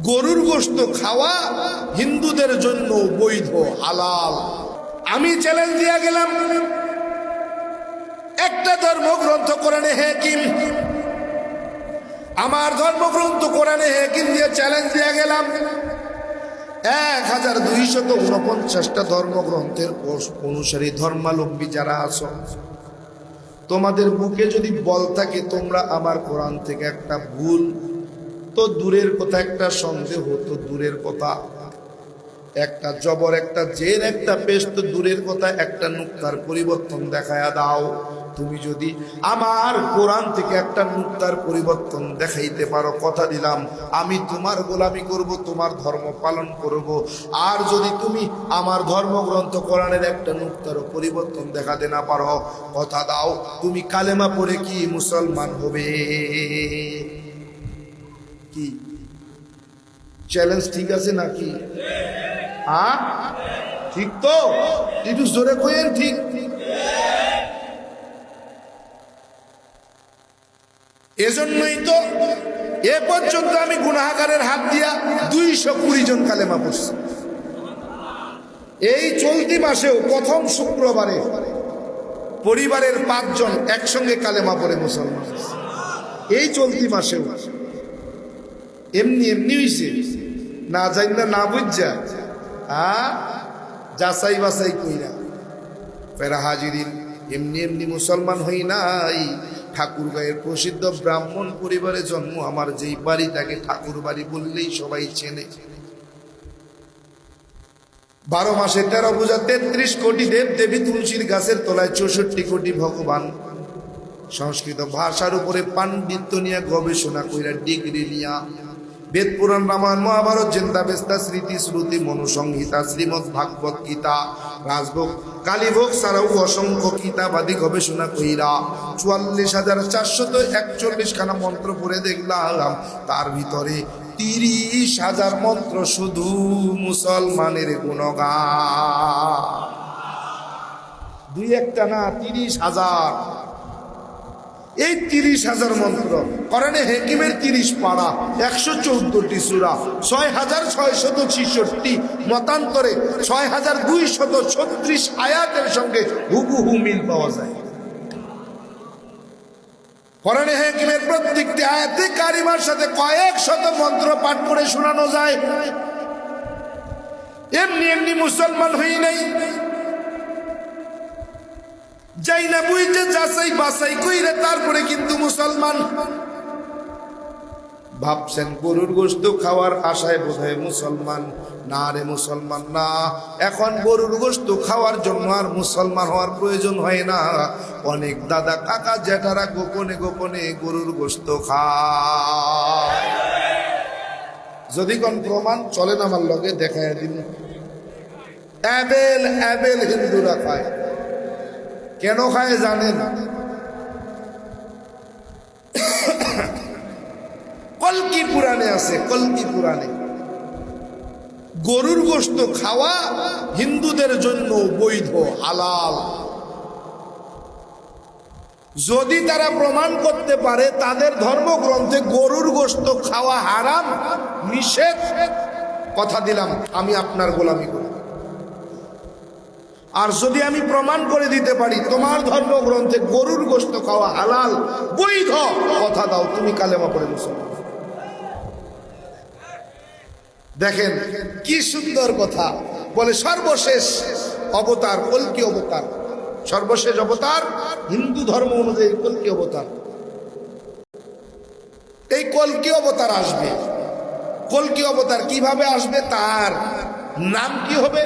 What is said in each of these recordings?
গরুর গোশত খাওয়া হিন্দুদের জন্য বৈধ, হালাল। আমি চ্যালেঞ্জ দিয়া গেলাম, একটা ধর্মগ্রন্থ কোরআনে হাকিম, আমার ধর্মগ্রন্থ কোরআনে হাকিম দিয়ে চ্যালেঞ্জ দিয়া গেলাম, 1249টা ধর্মগ্রন্থের অনুসারী ধর্মাবলম্বী যারা আছো, তোমাদের মুখে যদি বল থাকে তোমরা আমার কোরআন থেকে একটা ভুল তো দূরের কথা, একটা সন্দেহ তো দূরের কথা, একটা জবর, একটা জের, একটা পেশ তো দূরের কথা, একটা নুক্তার পরিবর্তন দেখায়া দাও। তুমি যদি আমার কোরআন থেকে একটা নুক্তার পরিবর্তন দেখাইতে পারো, কথা দিলাম আমি তোমার গোলামি করব, তোমার ধর্ম পালন করব। আর যদি তুমি আমার ধর্মগ্রন্থ কোরআনের একটা নুক্তার পরিবর্তন দেখাতে না পারো, কথা দাও তুমি কালেমা পড়ে কি মুসলমান হবে? কি চ্যালেঞ্জ ঠিক আছে নাকি? হ্যাঁ ঠিক তো? একটু জোরে কইেন ঠিক। এজন্যই তো এ পর্যন্ত আমি গুনাহগারের হাত দিয়া 220 জন কালেমা পড়ছি। এই চলতি মাসেও প্রথম শুক্রবারে পরিবারের 5 জন একসঙ্গে কালেমা পড়ে মুসলমান। এই চলতি মাসেও এমনি এমনি হইছে, না জানি না বুঝা, যাচাই বাছাই কইরা ফেরা হাজিরিন, এমনি এমনি মুসলমান হই নাই। ঠাকুরগাঁয়ের প্রসিদ্ধ ব্রাহ্মণ পরিবারে জন্ম আমার, যেই বাড়ি তাকে ঠাকুর বাড়ি বললেই সবাই চেনে। 12 মাসে 13 পূজা, 33 কোটি দেব দেবী, তুলসীর গাছের তলায় 64 কোটি ভগবান। সংস্কৃত ভাষার উপরে পাণ্ডিত্য নিয়ে গবেষণা কইরা ডিগ্রি নিয়া বেদ পুরাণ রামায়ণ মহাভারত জিন্দা বেস্তা স্মৃতি শ্রুতি মনুসংহিতা শ্রীমৎ ভাগবত গীতা রাজভোগ কালীভোগ ছাড়াও অসংখ্য কিতাবাদি গবেষণা কইরা 44,441 খানা মন্ত্র পড়ে দেখলাম, তার ভিতরে 30,000 মন্ত্র শুধু মুসলমানের গুণগান। 2-1টা না, 30,000। এই 30,000 মন্ত্র কোরআনে হাকিমের 30 পারা, 114টি সূরা, 6,666 মতান্তরে 6,236 আয়াতের সঙ্গে হুবহু মিল পাওয়া যায়। কোরআনে হাকিমের প্রত্যেকটি আয়াতে কারিমার সাথে কয়েক শত মন্ত্র পাঠ করে শোনানো যায়। এমনি এমনি মুসলমান হই নাই, যাই না বুঝতে যাচাই বাছাই কইরে তারপরে কিন্তু মুসলমান। ভাবছেন গরুর গোশত খাওয়ার আশায় বোধহয় মুসলমান, না রে মুসলমান না। এখন গরুর গোশত খাওয়ার জন্য আর মুসলমান হওয়ার প্রয়োজন হয় না। অনেক দাদা কাকা জেঠারা গোপনে গোপনে গরুর গোশত খায়। যদি কোন প্রমাণ চলেন আমার লগে দেখায় দিন। অ্যাবেল অ্যাবেল হিন্দুরা খায়। কেন খায় জানেন? কলকি পুরাণে আছে, কলকি পুরাণে গরুর গোশত খাওয়া হিন্দুদের জন্য বৈধ, হালাল। যদি তারা প্রমাণ করতে পারে তাদের ধর্মগ্রন্থে গরুর গোশত খাওয়া হারাম, নিষেধ, কথা দিলাম আমি আপনার গোলামি করব। আর যদি আমি প্রমাণ করে দিতে পারি তোমার ধর্মগ্রন্থে গরুর গোশত খাওয়া হালাল, বৈধ, কথা দাও তুমি কালেমা পড়ে মুসলমান। দেখেন কি সুন্দর কথা বলে। সর্বশেষ অবতার কল্কি অবতার, সর্বশেষ অবতার হিন্দু ধর্ম অনুযায়ী কল্কি অবতার। এই কল্কি অবতার আসবে। কল্কি অবতার কিভাবে আসবে, তার নাম কি হবে,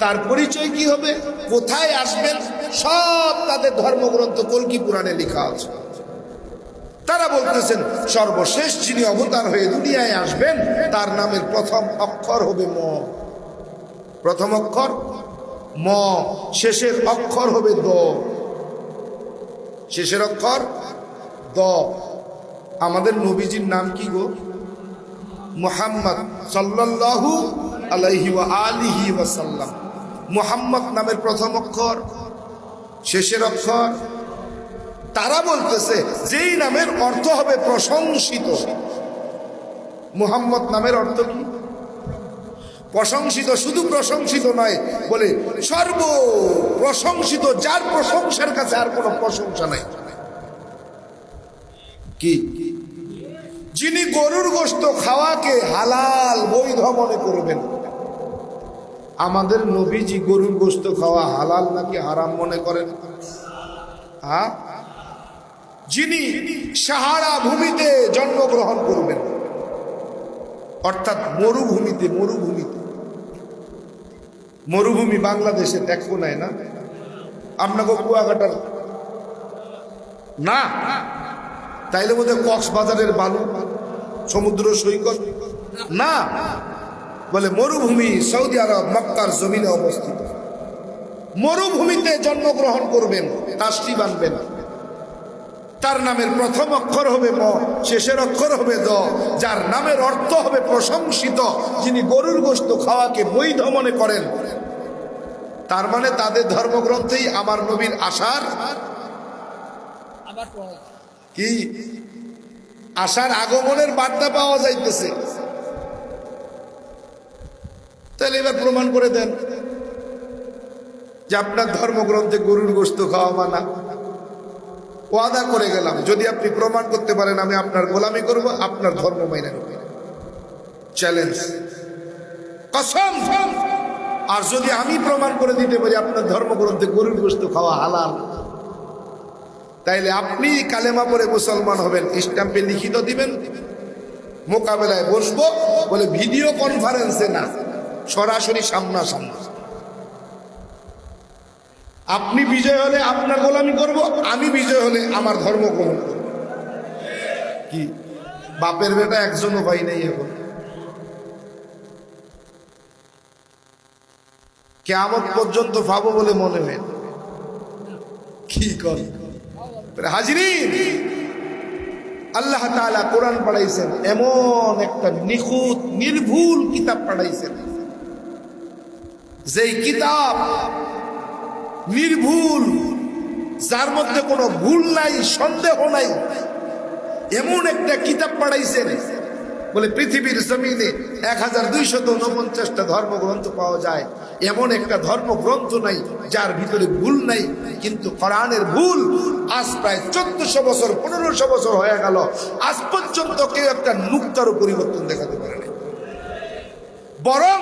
তার পরিচয় কি হবে, কোথায় আসবেন, সব তাদের ধর্মগ্রন্থ কল্কি পুরাণে লেখা আছে। তারা বলতেছেন সর্বশেষ যিনি অবতার হয়ে দুনিয়ায় আসবেন তার নামের প্রথম অক্ষর হবে ম। প্রথম অক্ষর ম, শেষের অক্ষর হবে দ। শেষের অক্ষর দ। আমাদের নবীজির নাম কি গো? মুহাম্মদ সাল্লাল্লাহু আলাইহি ওয়া আলিহি ওয়াসাল্লাম। মুহাম্মদ নামের প্রথম অক্ষর, শেষের অক্ষর। তারা বলতেছে যেই নামের অর্থ হবে প্রশংসিত, মুহাম্মদ নামের অর্থ কি? প্রশংসিত। শুধু প্রশংসিত নয়, বলে সর্ব প্রশংসিত, যার প্রশংসার কাছে আর কোনো প্রশংসা নাই। কি? যিনি গরুর গোশত খাওয়াকে হালাল বৈধ মনে করবেন। আমাদের নবীজি গরুর গোশত খাওয়া হালাল নাকি হারাম মনে করেন? হ্যাঁ? যিনি সাহারা ভূমিতে জন্মগ্রহণ করবেন, অর্থাৎ মরুভূমি বাংলাদেশে দেখো নাই না? আপনাকে কুয়াকাটার না, তাইলে বোধহয় কক্সবাজারের বালু সমুদ্র সৈকত না, বলে মরুভূমি সৌদি আরব মক্কার জমিনে অবস্থিত। মরুভূমিতে জন্মগ্রহণ করবেন, তাসটি বানবেন, তার নামের প্রথম অক্ষর হবে ম, শেষের অক্ষর হবে দ, যার নামের অর্থ হবে প্রশংসিত, যিনি গরুর গোশত খাওয়াকে বৈধ মনে করেন। তার মানে তাদের ধর্মগ্রন্থেই আমার নবীর আসার কি আসার আগমনের বার্তা পাওয়া যাইতেছে। তাহলে এবার প্রমাণ করে দেন যে আপনার ধর্মগ্রন্থে গরুর গোশত খাওয়া মানা। ওয়াদা করে গেলাম, যদি আপনি প্রমাণ করতে পারেন আমি আপনার গোলামি করব, আপনার ধর্ম মাইনে নেব, চ্যালেঞ্জ, কসম। আর যদি আমি প্রমাণ করে দিতে পারি আপনার ধর্মগ্রন্থে গরুর গোশত খাওয়া হালাল, তাইলে আপনি কালেমা পড়ে মুসলমান হবেন, স্ট্যাম্পে লিখিত দিবেন, মোকাবেলায় বসবো, বলে ভিডিও কনফারেন্সে না, সরাসরি সামনাসামনি। আপনি বিজয় হলে আপনার গোলামি করব, আমি বিজয় হলে আমার ধর্ম গ্রহণ করব। কি বাপের বেটা একজনও ভাই নেই এখন। কিয়ামত পর্যন্ত পাবো বলে মনে হয়। কি কর হাজিরিন, আল্লাহ তাআলা কোরআন পড়াইছেন, এমন একটা নিখুঁত নির্ভুল কিতাব পড়াইছেন, যেই কিতাব নির্ভুল, যার মধ্যে কোনো ভুল নাই, সন্দেহ নাই, এমন একটা কিতাব পড়াইছেন। বলে পৃথিবীর জমিনে 1249টা ধর্মগ্রন্থ পাওয়া যায়, এমন একটা ধর্মগ্রন্থ নাই যার ভিতরে ভুল নাই। কিন্তু কোরআনের ভুল আজ প্রায় 1400 বছর 1500 বছর হয়ে গেল, আজ পর্যন্ত কেউ একটা নুক্তারও পরিবর্তন দেখাতে পারে না। বরং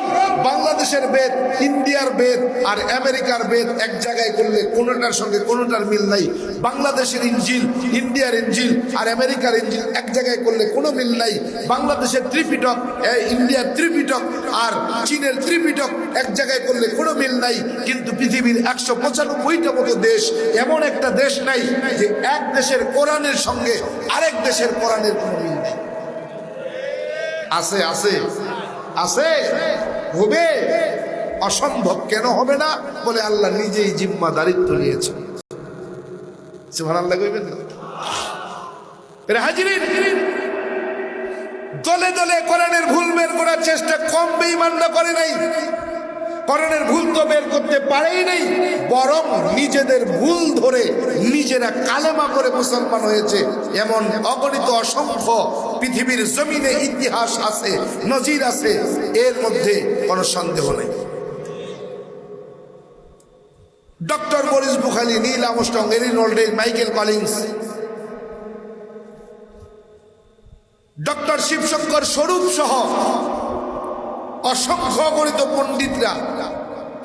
বাংলাদেশের বেদ, ইন্ডিয়ার বেদ আর আমেরিকার বেদ এক জায়গায় করলে কোনোটার সঙ্গে কোনোটার মিল নাই। বাংলাদেশের ইঞ্জিল, ইন্ডিয়ার ইঞ্জিল আর আমেরিকার ইঞ্জিল এক জায়গায় করলে কোনো মিল নাই। বাংলাদেশের ত্রিপিটক, ইন্ডিয়ার ত্রিপিটক আর চীনের ত্রিপিটক এক জায়গায় করলে কোনো মিল নাই। কিন্তু পৃথিবীর 195টা মতো দেশ, এমন একটা দেশ নাই যে এক দেশের কোরআনের সঙ্গে আরেক দেশের কোরআনের কোনো মিল নেই। আছে আছে আছে, হবে, অসম্ভব কেন হবে না? বলে আল্লাহ নিজেই জিম্মাদারিত্ব নিয়েছেন। সুবহানাল্লাহ কইবেন না? হাজিরিন, দলে দলে কোরআনের ভুল বের করার চেষ্টা কম বেঈমানরা করে নাই। কোরআনের ভুল তো বের করতে পারেই নাই, বরং নিজেদের ভুল ধরে নিজেরা কালেমা করে মুসলমান হয়েছে। এমন অগণিত অসংখ্য পৃথিবীর জমিনে ইতিহাস আছে, নজির আছে, এর মধ্যে কোনো সন্দেহ নেই। Doctor Maurice Bukhari, Neil Armstrong, Erin Olden, Michael Collins, doctor Shivshankar Swarup সহ অসংখ্য অগণিত পণ্ডিতরা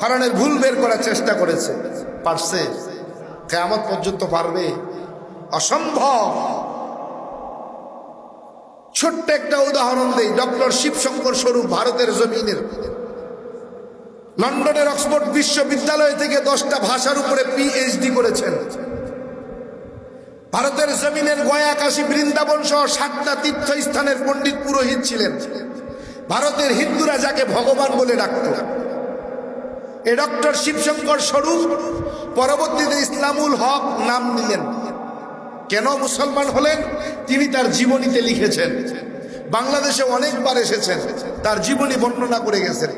কোরআনের ভুল বের করার চেষ্টা করেছে। পারছে? কিয়ামত পর্যন্ত পারবে? অসম্ভব। ছোট্ট একটা উদাহরণ দেই। ডক্টর শিবশঙ্কর স্বরূপ ভারতের জমিনের লন্ডনের অক্সফোর্ড বিশ্ববিদ্যালয় থেকে 10টা ভাষার উপরে PhD করেছেন। ভারতের জমিনের গয়া, কাশী, বৃন্দাবন সহ 7টা তীর্থস্থানের পণ্ডিত পুরোহিত ছিলেন। ভারতের হিন্দুরা যাকে ভগবান বলে ডাকত, এ ডক্টর শিবশঙ্কর স্বরূপ পরবর্তীতে ইসলামুল হক নাম নিলেন। কেন মুসলমান হলেন? তিনি তার জীবনীতে লিখেছেন। বাংলাদেশে অনেকবার এসেছেন, তার জীবনী বর্ণনা করে গেছেন।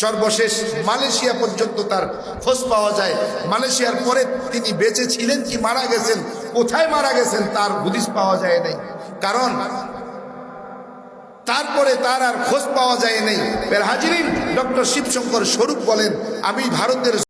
সর্বশেষ মালয়েশিয়া পর্যন্ত তার খোঁজ পাওয়া যায়। মালয়েশিয়ার পরে তিনি বেঁচে ছিলেন কি মারা গেছেন, কোথায় মারা গেছেন তার হদিস পাওয়া যায় নাই। কারণ তারপরে তার আর খোঁজ পাওয়া যায় নাই। হাজিরিন, ডক্টর শিবশঙ্কর স্বরূপ বলেন, আমি ভারতের